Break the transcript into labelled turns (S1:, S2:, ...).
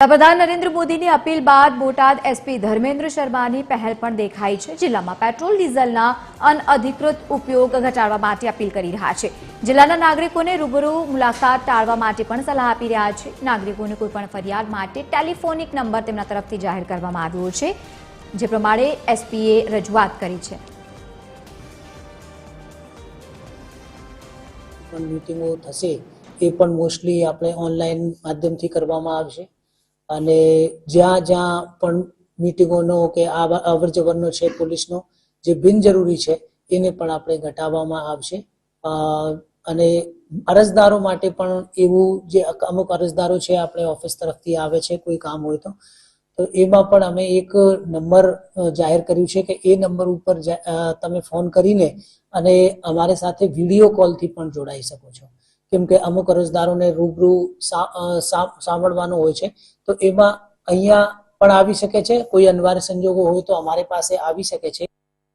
S1: વડાપ્રધાન નરેન્દ્ર મોદીની અપીલ બાદ બોટાદ એસપી ધર્મેન્દ્ર શર્માની પહેલ પણ દેખાઈ છે। જિલ્લામાં પેટ્રોલ ડીઝલના અનઅધિકૃત ઉપયોગ ઘટાડવા માટે અપીલ કરી રહ્યા છે। જિલ્લાના નાગરિકોને રૂબરૂ મુલાકાત ટાળવા માટે પણ સલાહ આપી રહ્યા છે। નાગરિકોને કોઈપણ ફરિયાદ માટે ટેલિફોનિક નંબર તેમના તરફથી જાહેર કરવામાં આવ્યો છે, જે પ્રમાણે એસપીએ રજૂઆત કરી છે।
S2: મીટિંગો થશે એ પણ મોસ્ટલી આપણે ઓનલાઈન માધ્યમથી કરવામાં આવશે અને જ્યાં જ્યાં પણ મીટિંગોનો કે અવર જવરનો છે પોલીસનો જે બિનજરૂરી છે એને પણ આપણે ઘટાડવામાં આવશે। અને અરજદારો માટે પણ એવું જે અમુક અરજદારો છે આપણે ઓફિસ તરફથી આવે છે કોઈ કામ હોય તો એમાં પણ અમે એક નંબર જાહેર કર્યું છે કે એ નંબર ઉપર તમે ફોન કરીને અને અમારી સાથે વિડીયો કોલથી પણ જોડાઈ શકો છો, કેમ કે અમુક અરજદારોને રૂબરૂ સાંભળવાનું હોય છે તો એમાં અહીંયા પણ આવી શકે છે। કોઈ અનિવાર્ય સંજોગો હોય તો અમારી પાસે આવી શકે છે।